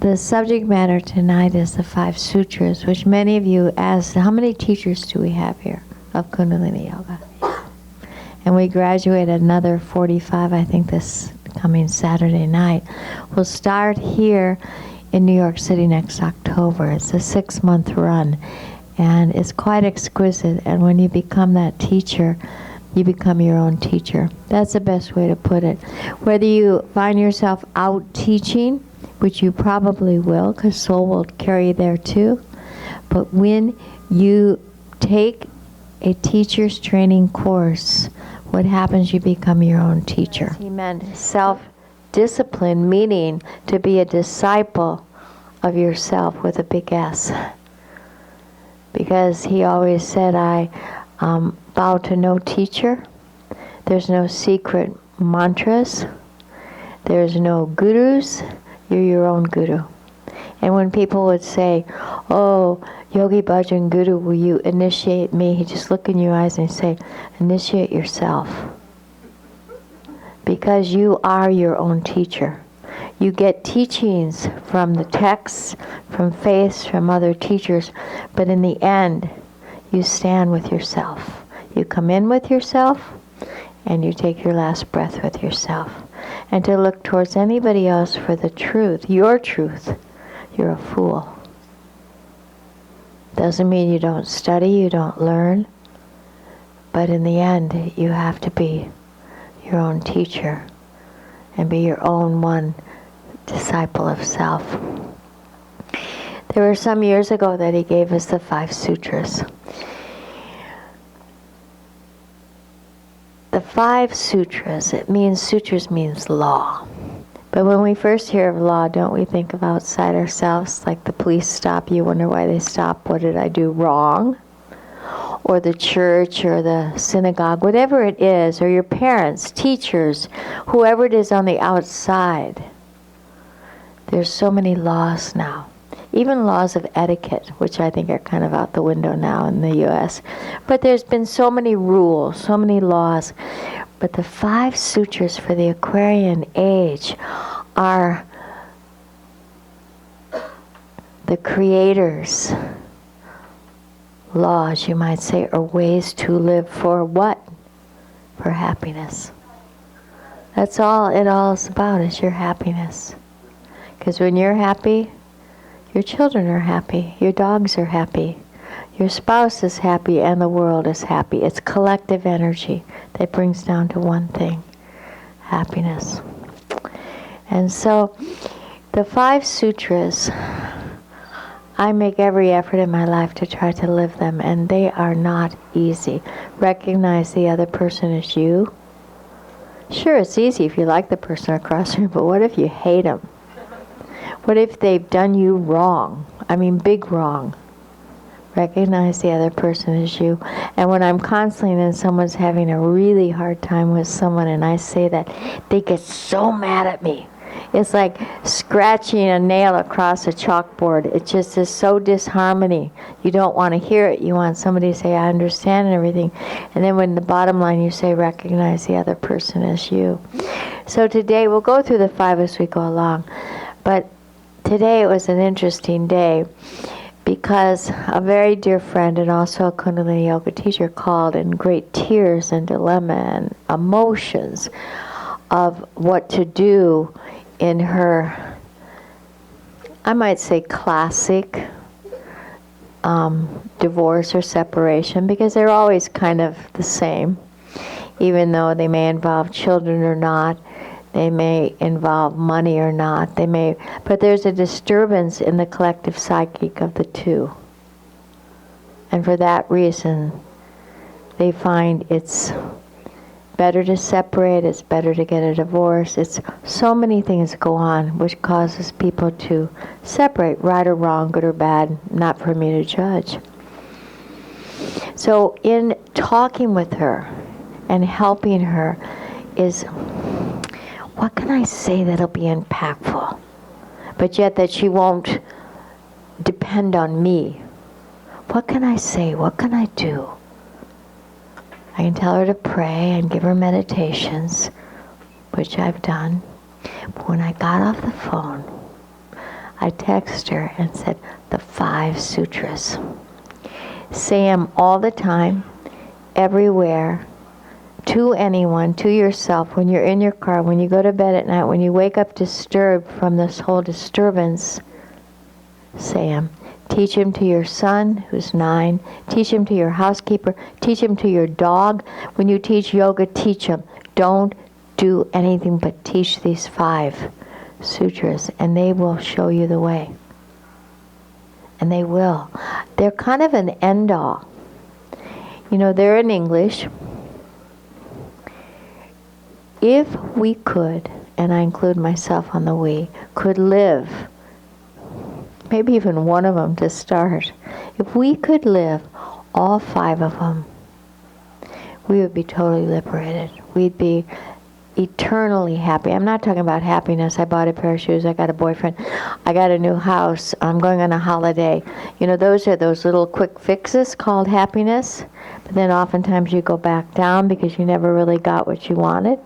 The subject matter tonight is the 5 sutras, which many of you asked, how many teachers do we have here of Kundalini Yoga? And we graduate another 45, I think, this coming Saturday night. We'll start here in New York City next October. It's a 6-month run, and it's quite exquisite. And when you become that teacher, you become your own teacher. That's the best way to put it. Whether you find yourself out teaching, which you probably will, because soul will carry you there too. But when you take a teacher's training course, what happens? You become your own teacher. He meant self-discipline, meaning to be a disciple of yourself with a big S. Because he always said, I bow to no teacher. There's no secret mantras. There's no gurus. You're your own guru. And when people would say, oh, Yogi Bhajan Guru, will you initiate me? He'd just look in your eyes and say, initiate yourself. Because you are your own teacher. You get teachings from the texts, from faiths, from other teachers, but in the end, you stand with yourself. You come in with yourself, and you take your last breath with yourself. And to look towards anybody else for the truth, your truth, you're a fool. Doesn't mean you don't study, you don't learn, but in the end, you have to be your own teacher and be your own one disciple of self. There were some years ago that he gave us the 5 sutras. The 5 sutras, sutras means law. But when we first hear of law, don't we think of outside ourselves? Like the police stop you, wonder why they stop, what did I do wrong? Or the church or the synagogue, whatever it is, or your parents, teachers, whoever it is on the outside. There's so many laws now. Even laws of etiquette, which I think are kind of out the window now in the U.S. But there's been so many rules, so many laws. But the 5 sutras for the Aquarian age are the Creator's laws, you might say, or ways to live for what? For happiness. That's all it all is about, is your happiness. Because when you're happy, your children are happy, your dogs are happy, your spouse is happy, and the world is happy. It's collective energy that brings down to one thing, happiness. And so, the 5 sutras, I make every effort in my life to try to live them, and they are not easy. Recognize the other person as you. Sure, it's easy if you like the person across the room, but what if you hate them? What if they've done you wrong? I mean, big wrong. Recognize the other person as you. And when I'm counseling and someone's having a really hard time with someone and I say that, they get so mad at me. It's like scratching a nail across a chalkboard. It just is so disharmony. You don't want to hear it. You want somebody to say, I understand and everything. And then when the bottom line you say, recognize the other person as you. So today, we'll go through the 5 as we go along. But today it was an interesting day because a very dear friend and also a Kundalini Yoga teacher called in great tears and dilemma and emotions of what to do in her, I might say, classic divorce or separation, because they're always kind of the same, even though they may involve children or not. They may involve money or not. But there's a disturbance in the collective psychic of the two. And for that reason, they find it's better to separate, it's better to get a divorce. It's so many things go on which causes people to separate, right or wrong, good or bad, not for me to judge. So in talking with her and helping her is, what can I say that'll be impactful, but yet that she won't depend on me? What can I say? What can I do? I can tell her to pray and give her meditations, which I've done. But when I got off the phone, I texted her and said, the 5 sutras. Say them all the time, everywhere, to anyone, to yourself, when you're in your car, when you go to bed at night, when you wake up disturbed from this whole disturbance, say them. Teach him to your son, who's 9. Teach him to your housekeeper. Teach him to your dog. When you teach yoga, teach him. Don't do anything but teach these 5 sutras, and they will show you the way. And they will. They're kind of an end-all. You know, they're in English. If we could, and I include myself on the we, could live, maybe even one of them to start, if we could live all 5 of them, we would be totally liberated. We'd be eternally happy. I'm not talking about happiness. I bought a pair of shoes. I got a boyfriend. I got a new house. I'm going on a holiday. You know, those are those little quick fixes called happiness. But then oftentimes you go back down because you never really got what you wanted.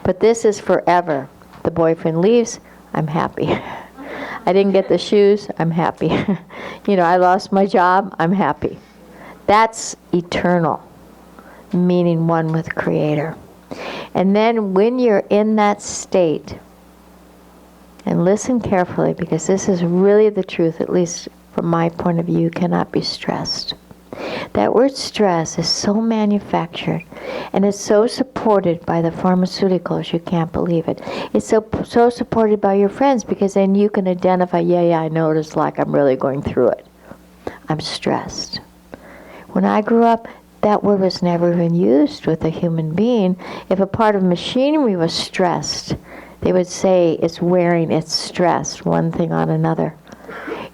But this is forever. The boyfriend leaves, I'm happy. I didn't get the shoes, I'm happy. You know, I lost my job, I'm happy. That's eternal, meaning one with Creator. And then when you're in that state, and listen carefully because this is really the truth, at least from my point of view, you cannot be stressed. That word stress is so manufactured and it's so supported by the pharmaceuticals, you can't believe it. It's so supported by your friends because then you can identify, yeah, I know what it's like, I'm really going through it. I'm stressed. When I grew up, that word was never even used with a human being. If a part of machinery was stressed, they would say it's wearing, it's stressed, one thing on another.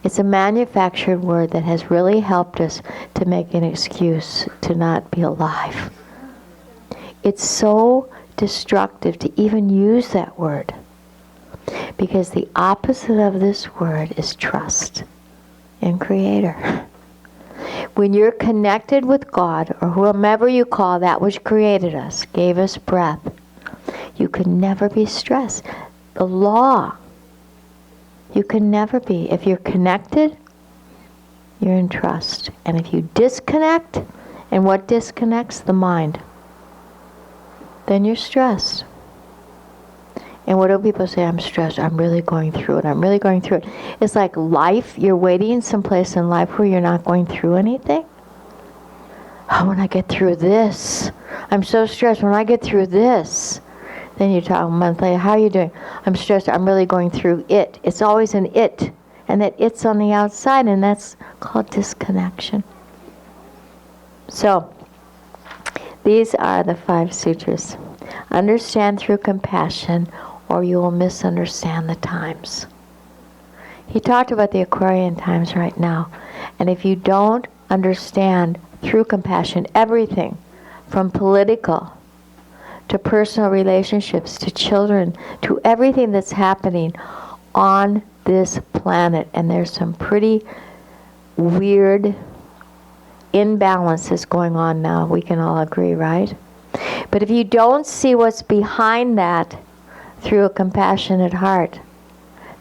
It's a manufactured word that has really helped us to make an excuse to not be alive. It's so destructive to even use that word because the opposite of this word is trust in Creator. When you're connected with God or whomever you call that which created us, gave us breath, you can never be stressed. The law. You can never be. If you're connected, you're in trust. And if you disconnect, and what disconnects? The mind, then you're stressed. And what do people say? I'm stressed. I'm really going through it. I'm really going through it. It's like life. You're waiting someplace in life where you're not going through anything. Oh, when I get through this, I'm so stressed. When I get through this, then you talk a month later, how are you doing? I'm stressed. I'm really going through it. It's always an it. And that it's on the outside, and that's called disconnection. So, these are the 5 sutras. Understand through compassion, or you will misunderstand the times. He talked about the Aquarian times right now. And if you don't understand through compassion everything, from political to personal relationships, to children, to everything that's happening on this planet. And there's some pretty weird imbalances going on now. We can all agree, right? But if you don't see what's behind that through a compassionate heart,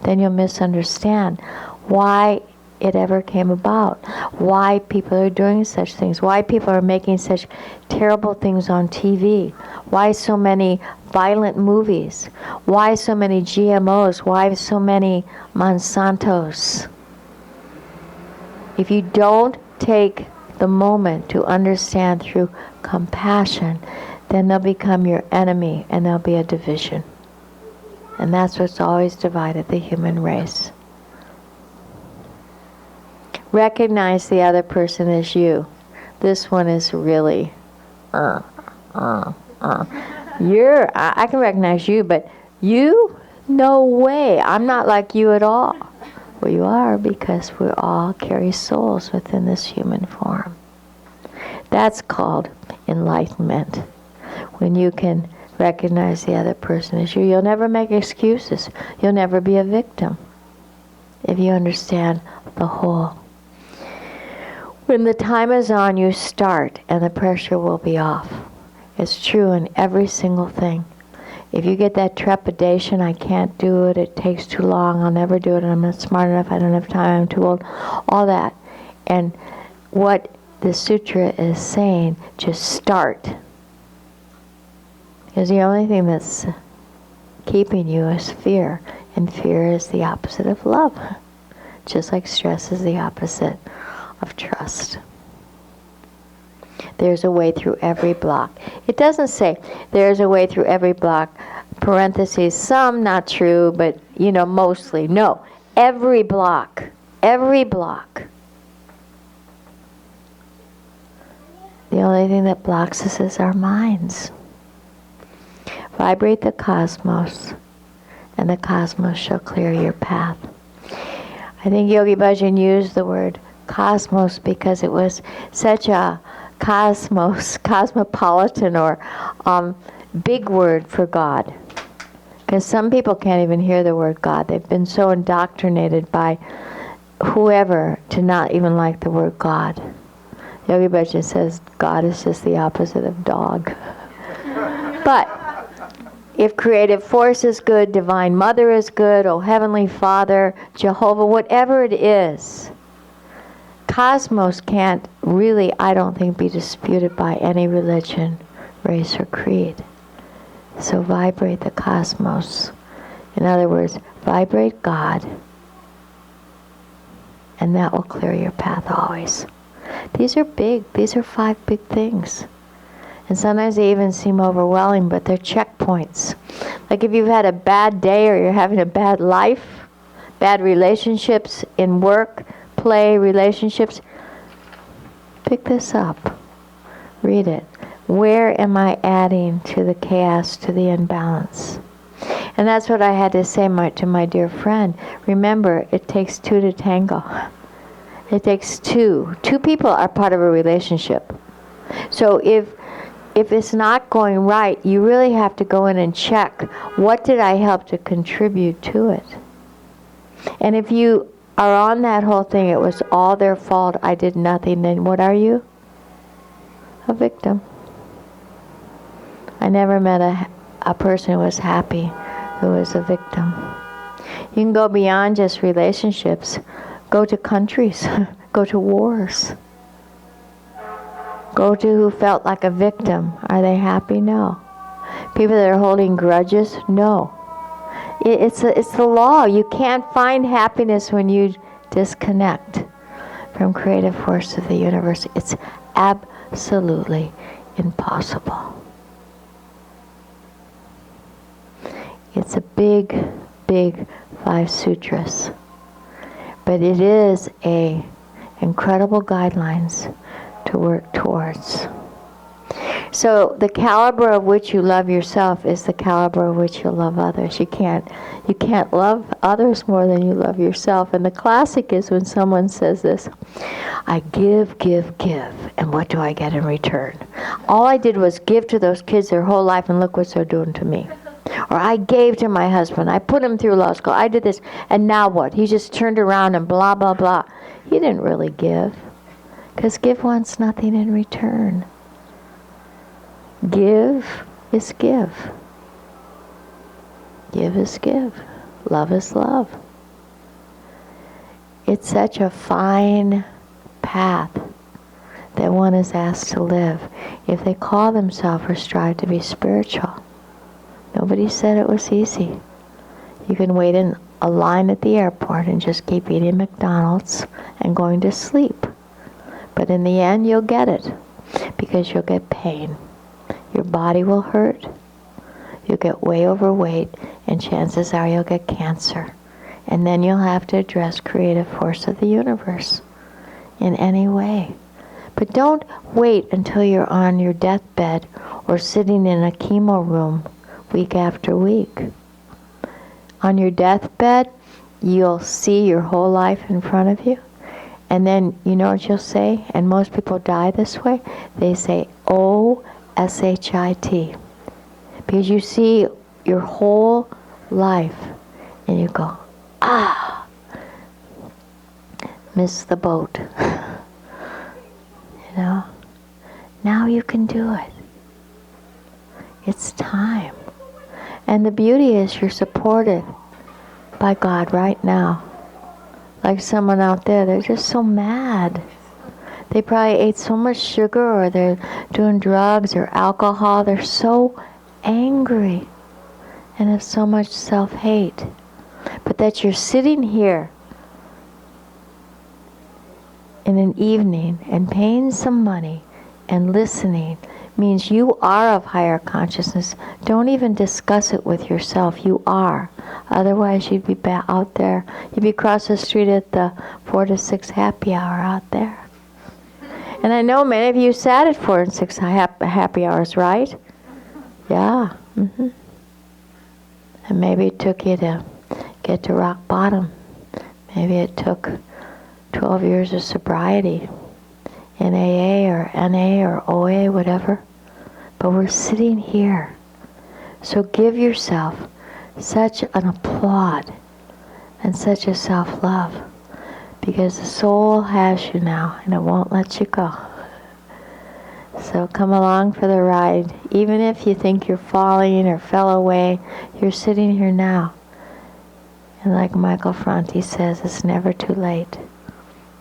then you'll misunderstand why it ever came about, why people are doing such things, why people are making such terrible things on TV, why so many violent movies, why so many GMOs, why so many Monsantos. If you don't take the moment to understand through compassion, then they'll become your enemy and there'll be a division. And that's what's always divided the human race. Recognize the other person as you. This one is really, I can recognize you, but you? No way. I'm not like you at all. Well, you are, because we all carry souls within this human form. That's called enlightenment. When you can recognize the other person as you, you'll never make excuses. You'll never be a victim if you understand the whole. When the time is on, you start, and the pressure will be off. It's true in every single thing. if you get that trepidation, I can't do it, it takes too long, I'll never do it, I'm not smart enough, I don't have time, I'm too old, all that. And what the sutra is saying, just start. Because the only thing that's keeping you is fear. And fear is the opposite of love. Just like stress is the opposite of trust. There's a way through every block. It doesn't say there's a way through every block, parentheses, some not true, but mostly. No, every block. Every block. The only thing that blocks us is our minds. Vibrate the cosmos, and the cosmos shall clear your path. I think Yogi Bhajan used the word cosmos because it was such a cosmopolitan or big word for God. Because some people can't even hear the word God. They've been so indoctrinated by whoever to not even like the word God. Yogi Bhajan says God is just the opposite of dog. But if creative force is good, divine mother is good, oh heavenly father, Jehovah, whatever it is, cosmos can't really, I don't think, be disputed by any religion, race, or creed. So vibrate the cosmos. In other words, vibrate God, and that will clear your path always. These are big. These are 5 big things. And sometimes they even seem overwhelming, but they're checkpoints. Like if you've had a bad day or you're having a bad life, bad relationships in work, play, relationships, pick this up. Read it. Where am I adding to the chaos, to the imbalance? And that's what I had to say to my dear friend. Remember, it takes 2 to tango. It takes 2. 2 people are part of a relationship. So if it's not going right, you really have to go in and check, what did I help to contribute to it? And if you are on that whole thing, it was all their fault, I did nothing, then what are you? A victim. I never met a person who was happy who was a victim. You can go beyond just relationships. Go to countries. Go to wars. Go to who felt like a victim. Are they happy? No. People that are holding grudges? No. It's the law. You can't find happiness when you disconnect from creative force of the universe. It's absolutely impossible. It's a big, big 5 sutras. But it is a incredible guidelines to work towards. So the caliber of which you love yourself is the caliber of which you'll love others. You can't love others more than you love yourself. And the classic is when someone says this, I give, and what do I get in return? All I did was give to those kids their whole life, and look what they're doing to me. Or I gave to my husband, I put him through law school, I did this, and now what? He just turned around and blah, blah, blah. He didn't really give. Because give wants nothing in return. Give is give. Give is give. Love is love. It's such a fine path that one is asked to live if they call themselves or strive to be spiritual. Nobody said it was easy. You can wait in a line at the airport and just keep eating McDonald's and going to sleep. But in the end, you'll get it because you'll get pain. Your body will hurt. You'll get way overweight, and chances are you'll get cancer. And then you'll have to address creative force of the universe in any way. But don't wait until you're on your deathbed or sitting in a chemo room week after week. On your deathbed, you'll see your whole life in front of you. And then, you know what you'll say? And most people die this way. They say, O-S-H-I-T. Because you see your whole life. And you go, missed the boat. You know? Now you can do it. It's time. And the beauty is you're supported by God right now. Like someone out there, they're just so mad. They probably ate so much sugar, or they're doing drugs or alcohol. They're so angry and have so much self-hate. But that you're sitting here in an evening and paying some money and listening means you are of higher consciousness. Don't even discuss it with yourself. You are. Otherwise, you'd be out there. You'd be across the street at the 4 to 6 happy hour out there. And I know many of you sat at 4 and 6 happy hours, right? Yeah. Mm-hmm. And maybe it took you to get to rock bottom. Maybe it took 12 years of sobriety in AA or NA or OA, whatever. But we're sitting here. So give yourself such an applaud and such a self-love, because the soul has you now and it won't let you go. So come along for the ride. Even if you think you're falling or fell away, you're sitting here now. And like Michael Franti says, it's never too late.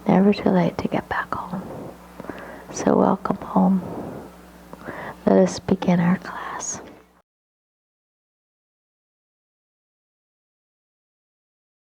Never too late to get back home. So welcome home. Let us begin our class.